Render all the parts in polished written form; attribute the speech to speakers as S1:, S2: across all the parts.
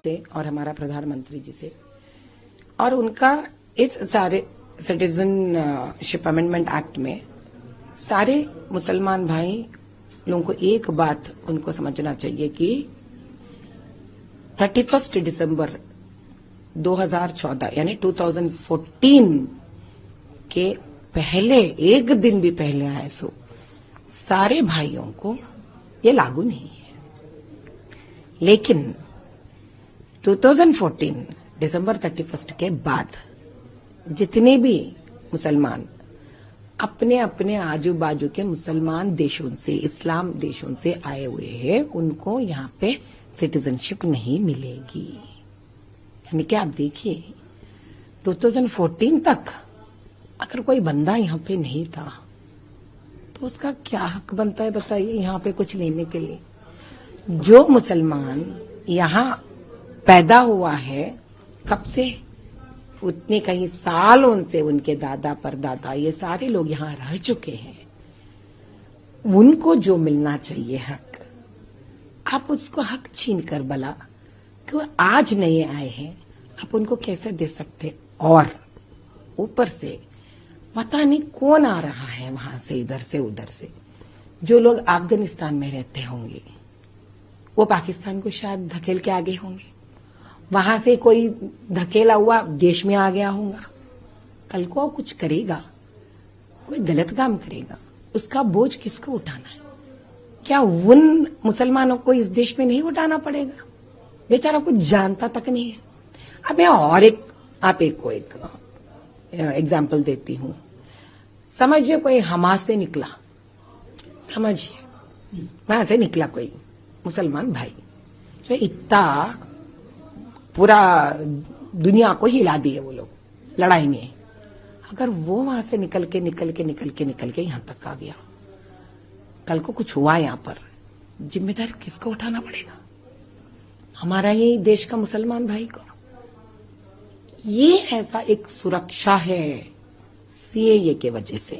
S1: से और हमारा प्रधानमंत्री जी से, और उनका इस सारे सिटीजनशिप अमेंडमेंट एक्ट में सारे मुसलमान भाई लोगों को एक बात उनको समझना चाहिए कि 31 दिसंबर 2014 यानी 2014 के पहले एक दिन भी पहले आए सो सारे भाइयों को ये लागू नहीं है। लेकिन 2014 दिसंबर 31 के बाद जितने भी मुसलमान अपने अपने आजू बाजू के मुसलमान देशों से, इस्लाम देशों से आए हुए हैं, उनको यहाँ पे सिटीजनशिप नहीं मिलेगी। यानी कि आप देखिए 2014 तक अगर कोई बंदा यहाँ पे नहीं था तो उसका क्या हक बनता है बताइए यहाँ पे कुछ लेने के लिए। जो मुसलमान यहाँ पैदा हुआ है कब से, उतने कई सालों से उनके दादा परदादा ये सारे लोग यहाँ रह चुके हैं, उनको जो मिलना चाहिए हक, आप उसको हक छीन कर भला क्यों आज नए आए हैं आप उनको कैसे दे सकते। और ऊपर से पता नहीं कौन आ रहा है वहां से, इधर से उधर से, जो लोग अफगानिस्तान में रहते होंगे वो पाकिस्तान को शायद धकेल के आगे होंगे, वहां से कोई धकेला हुआ देश में आ गया होगा, कल को कुछ करेगा, कोई गलत काम करेगा, उसका बोझ किसको उठाना है। क्या उन मुसलमानों को इस देश में नहीं उठाना पड़ेगा? बेचारा कुछ जानता तक नहीं है। अब मैं और एक एग्जाम्पल देती हूं। समझिए कोई हमास से निकला, समझिए वहां से निकला कोई मुसलमान भाई जो इतना पूरा दुनिया को हिला दिए वो लोग लड़ाई में। अगर वो वहां से निकल के यहां तक आ गया, कल को कुछ हुआ यहां पर, जिम्मेदारी किसको उठाना पड़ेगा? हमारा ही देश का मुसलमान भाई को। ये ऐसा एक सुरक्षा है सीएए के वजह से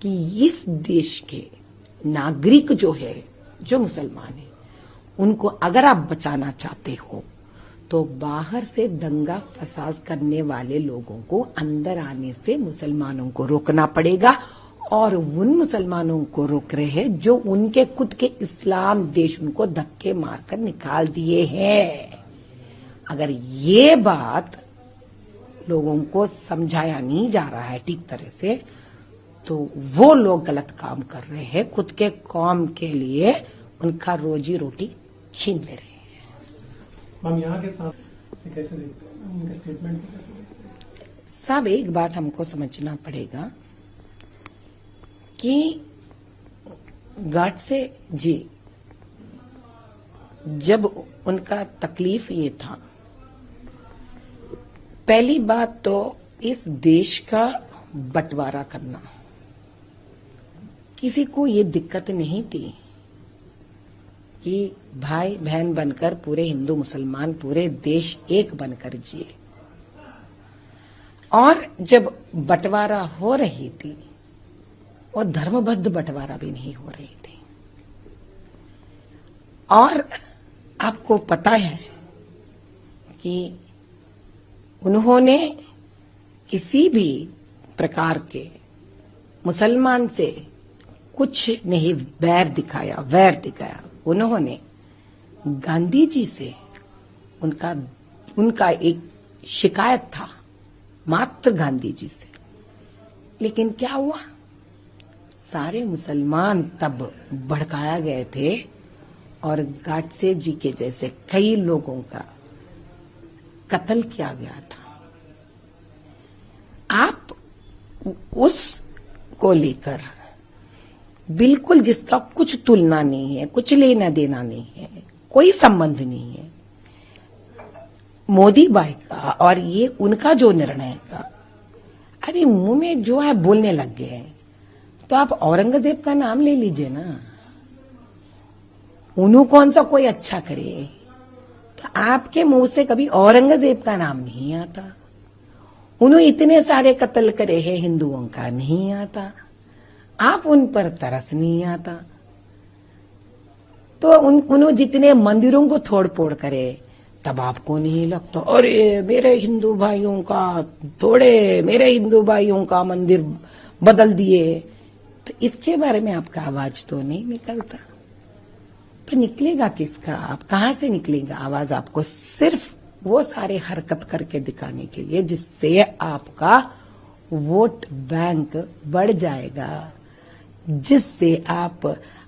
S1: कि इस देश के नागरिक जो है, जो मुसलमान है, उनको अगर आप बचाना चाहते हो तो बाहर से दंगा फसाद करने वाले लोगों को अंदर आने से मुसलमानों को रोकना पड़ेगा। और उन मुसलमानों को रोक रहे हैं जो उनके खुद के इस्लाम देश उनको धक्के मारकर निकाल दिए हैं। अगर ये बात लोगों को समझाया नहीं जा रहा है ठीक तरह से, तो वो लोग गलत काम कर रहे हैं, खुद के कौम के लिए उनका रोजी रोटी छीन ले रहे हैं।
S2: हम यहाँ के साथ कैसे देखते हैं उनके स्टेटमेंट?
S1: सब एक बात हमको समझना पड़ेगा कि गॉडसे जी जब उनका तकलीफ ये था, पहली बात तो इस देश का बंटवारा करना, किसी को ये दिक्कत नहीं थी कि भाई बहन बनकर पूरे हिंदू मुसलमान पूरे देश एक बनकर जिए। और जब बंटवारा हो रही थी और धर्मबद्ध बंटवारा भी नहीं हो रही थी। और आपको पता है कि उन्होंने किसी भी प्रकार के मुसलमान से कुछ नहीं वैर दिखाया। उन्होंने गांधी जी से उनका एक शिकायत था, मात्र गांधी जी से। लेकिन क्या हुआ, सारे मुसलमान तब भड़काया गए थे और गॉडसे जी के जैसे कई लोगों का कत्ल किया गया था। आप उसको लेकर बिल्कुल जिसका कुछ तुलना नहीं है, कुछ लेना देना नहीं है, कोई संबंध नहीं है मोदी भाई का और ये उनका जो निर्णय का, अभी मुंह में जो है बोलने लग गए हैं। तो आप औरंगजेब का नाम ले लीजिए ना, उन्हों कौन सा कोई अच्छा करे। तो आपके मुंह से कभी औरंगजेब का नाम नहीं आता, उन्होंने इतने सारे कत्ल करे हैं हिंदुओं का नहीं आता, आप उन पर तरस नहीं आता। तो उन्होंने जितने मंदिरों को तोड़ फोड़ करे, तब आपको नहीं लगता अरे मेरे हिंदू भाइयों का मंदिर बदल दिए, तो इसके बारे में आपका आवाज तो नहीं निकलता। तो निकलेगा किसका? आप कहां से निकलेगा आवाज आपको? सिर्फ वो सारे हरकत करके दिखाने के लिए जिससे आपका वोट बैंक बढ़ जाएगा, जिससे आप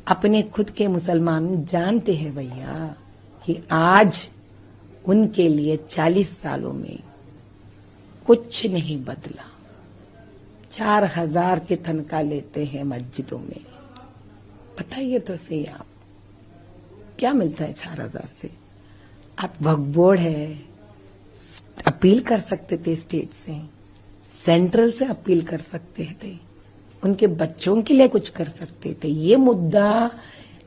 S1: अपने खुद के मुसलमान जानते हैं भैया कि आज उनके लिए 40 सालों में कुछ नहीं बदला। 4000 की तनख्वाह लेते हैं मस्जिदों में। बताइए तो सही आप, क्या मिलता है 4000 से? आप वक्फ बोर्ड है, अपील कर सकते थे स्टेट से, सेंट्रल से अपील कर सकते थे, उनके बच्चों के लिए कुछ कर सकते थे। ये मुद्दा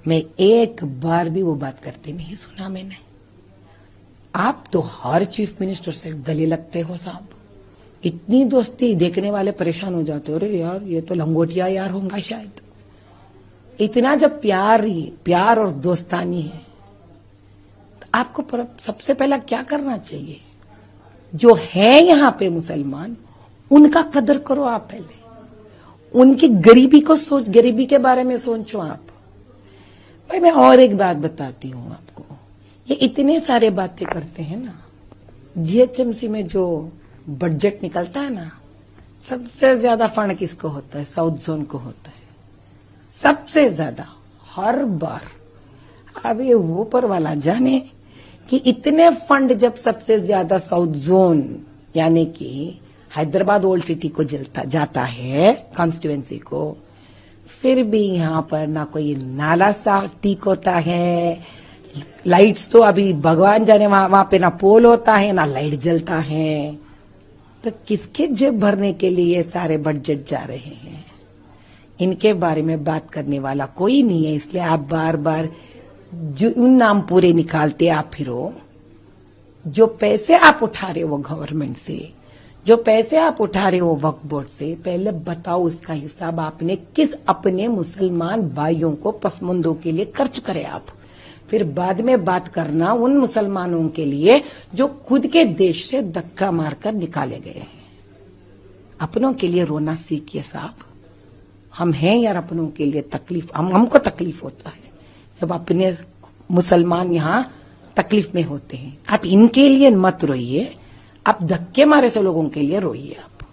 S1: मैं एक बार भी वो बात करते नहीं सुना मैंने। आप तो हर चीफ मिनिस्टर से गले लगते हो साहब, इतनी दोस्ती देखने वाले परेशान हो जाते हो। अरे यार ये तो लंगोटिया यार होगा शायद। इतना जब प्यार और दोस्तानी है तो आपको सबसे पहला क्या करना चाहिए? जो है यहाँ पे मुसलमान उनका कदर करो आप पहले, उनकी गरीबी के बारे में सोचो आप। भाई मैं और एक बात बताती हूँ आपको, ये इतने सारे बातें करते हैं ना, जीएचएमसी में जो बजट निकलता है ना, सबसे ज्यादा फंड किसको होता है? साउथ जोन को होता है सबसे ज्यादा हर बार। अब ये ऊपर वाला जाने कि इतने फंड जब सबसे ज्यादा साउथ जोन यानी कि हैदराबाद ओल्ड सिटी को जाता है कॉन्स्टिट्यूएंसी को, फिर भी यहाँ पर ना कोई नाला साफ ठीक होता है, लाइट्स तो अभी भगवान जाने वहां पे ना पोल होता है ना लाइट जलता है। तो किसके जेब भरने के लिए सारे बजट जा रहे हैं? इनके बारे में बात करने वाला कोई नहीं है, इसलिए आप बार बार जो उन नाम पूरे निकालते आप फिरो। जो पैसे आप उठा रहे हो गवर्नमेंट से, जो पैसे आप उठा रहे हो वक्फ बोर्ड से, पहले बताओ उसका हिसाब आपने किस अपने मुसलमान भाइयों को पसमंदों के लिए खर्च करे आप। फिर बाद में बात करना उन मुसलमानों के लिए जो खुद के देश से धक्का मारकर निकाले गए हैं। अपनों के लिए रोना सीखिए साहब। हम हैं यार अपनों के लिए तकलीफ, हमको तकलीफ होता है जब अपने मुसलमान यहाँ तकलीफ में होते हैं। आप इनके लिए मत रोइए, आप धक्के मारे से लोगों के लिए रोइए। आप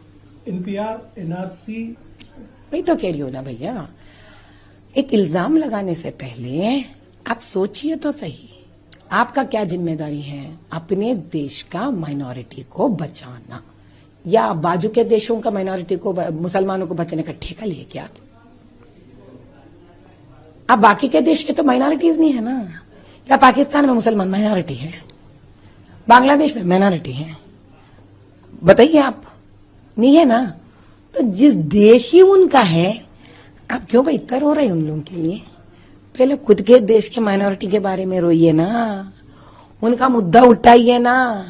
S2: एनपीआर एनआरसी
S1: वही तो कह रही हो ना भैया। एक इल्जाम लगाने से पहले आप सोचिए तो सही, आपका क्या जिम्मेदारी है? अपने देश का माइनॉरिटी को बचाना, या बाजू के देशों का माइनॉरिटी को, मुसलमानों को बचाने का ठेका लिए क्या? अब बाकी के देश के तो माइनॉरिटीज नहीं है ना। या पाकिस्तान में मुसलमान माइनॉरिटी है, बांग्लादेश में माइनॉरिटी है, बताइए आप, नहीं है ना? तो जिस देश ही उनका है, आप क्यों भाई इतना रो रहे हैं उन लोगों के लिए? पहले खुद के देश के माइनॉरिटी के बारे में रोइए ना, उनका मुद्दा उठाइए ना।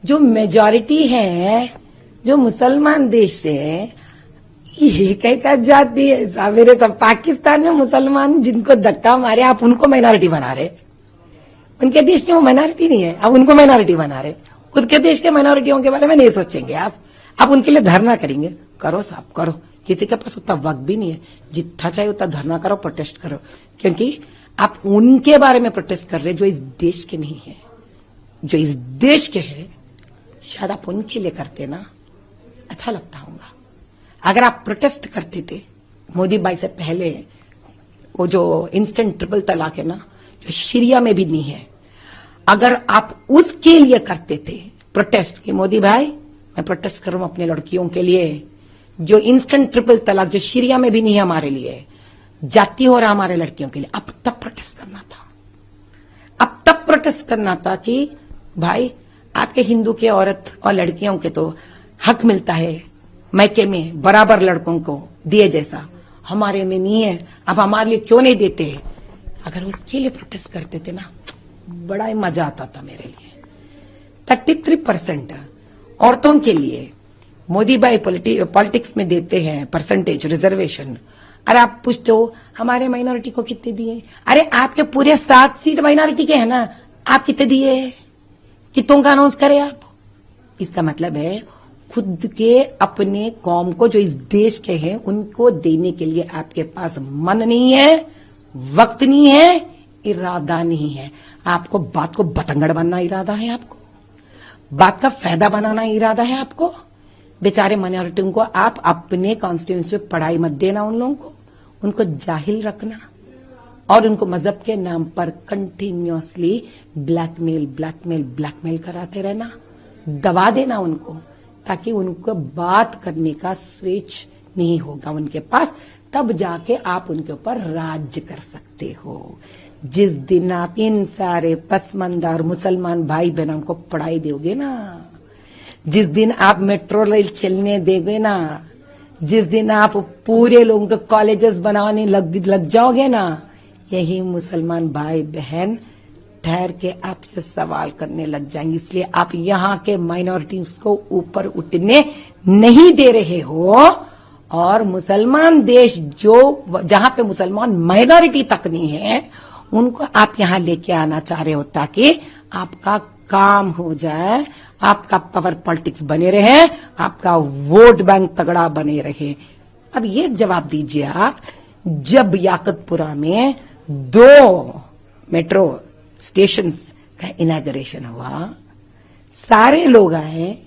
S1: जो मेजॉरिटी है, जो मुसलमान देश है, ये क्या जाती है साहब? मेरे सब पाकिस्तान में मुसलमान जिनको धक्का मारे आप उनको माइनॉरिटी बना रहे। उनके देश में वो माइनॉरिटी नहीं है, अब उनको माइनॉरिटी बना रहे। खुद के देश के माइनॉरिटियों के बारे में नहीं सोचेंगे आप उनके लिए धरना करेंगे। करो साहब करो, किसी के पास उतना वक्त भी नहीं है, जितना चाहिए उतना धरना करो, प्रोटेस्ट करो, क्योंकि आप उनके बारे में प्रोटेस्ट कर रहे जो इस देश के नहीं है। जो इस देश के है शायद आप उनके लिए करते ना, अच्छा लगता होगा। अगर आप प्रोटेस्ट करते थे मोदी भाई से पहले, वो जो इंस्टेंट ट्रिपल तलाक है ना, जो सीरिया में भी नहीं है, अगर आप उसके लिए करते थे प्रोटेस्ट कि मोदी भाई मैं प्रोटेस्ट कर रहा हूं अपने लड़कियों के लिए, जो इंस्टेंट ट्रिपल तलाक जो सीरिया में भी नहीं है हमारे लिए, जाती हो रहा हमारे लड़कियों के लिए, अब तब प्रोटेस्ट करना था। अब तब प्रोटेस्ट करना था कि भाई आपके हिंदू के औरत और लड़कियों के तो हक मिलता है मैके में बराबर लड़कों को दिए जैसा, हमारे में नहीं है, अब हमारे लिए क्यों नहीं देते? अगर उसके लिए प्रोटेस्ट करते थे ना, बड़ा ही मजा आता था मेरे लिए। 33% औरतों के लिए मोदी भाई पॉलिटिक्स में देते हैं परसेंटेज रिजर्वेशन। अरे आप पूछते हो हमारे माइनॉरिटी को कितने दिए? अरे आपके पूरे 7 सीट माइनॉरिटी के हैं ना, आप कितने दिए? कितों का अनाउंस करें आप? इसका मतलब है खुद के अपने कौम को जो इस देश के हैं उनको देने के लिए आपके पास मन नहीं है, वक्त नहीं है, इरादा नहीं है। आपको बात को बतंगड़ बनना इरादा है, आपको बात का फायदा बनाना इरादा है आपको। बेचारे माइनॉरिटियों को आप अपने कॉन्स्टिट्यूंसी में पढ़ाई मत देना, उन लोगों को, उनको जाहिल रखना और उनको मजहब के नाम पर कंटिन्यूअसली ब्लैकमेल ब्लैकमेल ब्लैकमेल कराते रहना, दबा देना उनको, ताकि उनको बात करने का स्वेच नहीं होगा उनके पास। तब जाके आप उनके ऊपर राज्य कर सकते हो। जिस दिन आप इन सारे पसमंदा और मुसलमान भाई बहनों को पढ़ाई दोगे ना, जिस दिन आप मेट्रो रेल चलने देंगे ना, जिस दिन आप पूरे लोगों के कॉलेजेस बनाने लग जाओगे ना, यही मुसलमान भाई बहन ठहर के आपसे सवाल करने लग जाएंगे। इसलिए आप यहाँ के माइनॉरिटीज को ऊपर उठने नहीं दे रहे हो। और मुसलमान देश जो जहां पे मुसलमान माइनॉरिटी तक नहीं है उनको आप यहां लेके आना चाह रहे हो, ताकि आपका काम हो जाए, आपका पावर पॉलिटिक्स बने रहे, आपका वोट बैंक तगड़ा बने रहे। अब ये जवाब दीजिए आप, जब याकतपुरा में 2 मेट्रो स्टेशंस का इनॉग्रेशन हुआ, सारे लोग आए,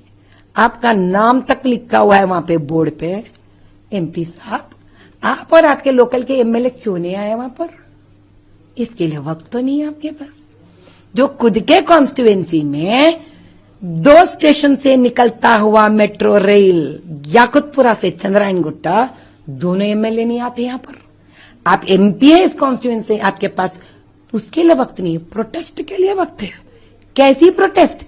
S1: आपका नाम तक लिखा हुआ है वहां पे बोर्ड पे, एमपी साहब आप और आपके लोकल के एमएलए क्यों नहीं आए वहां पर? इसके लिए वक्त तो नहीं है आपके पास। जो खुद के कॉन्स्टिट्यूएंसी में 2 स्टेशन से निकलता हुआ मेट्रो रेल याकुतपुरा से चंद्रायण गुट्टा, दोनों एमएलए नहीं आते यहां पर। आप एमपी है इस कॉन्स्टिट्यूएंसी, आपके पास उसके लिए वक्त नहीं है, प्रोटेस्ट के लिए वक्त है। कैसी प्रोटेस्ट?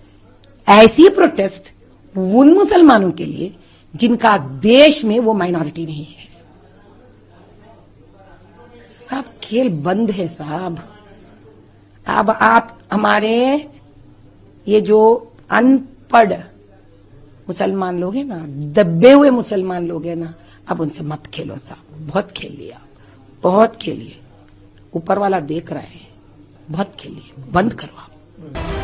S1: ऐसी प्रोटेस्ट उन मुसलमानों के लिए जिनका देश में वो माइनॉरिटी नहीं है। सब खेल बंद है साहब। अब आप हमारे ये जो अनपढ़ मुसलमान लोग हैं ना, दबे हुए मुसलमान लोग हैं ना, अब उनसे मत खेलो साहब। बहुत खेल लिया, बहुत खेलिए, ऊपर वाला देख रहा है, बहुत खेलिए, बंद करो आप।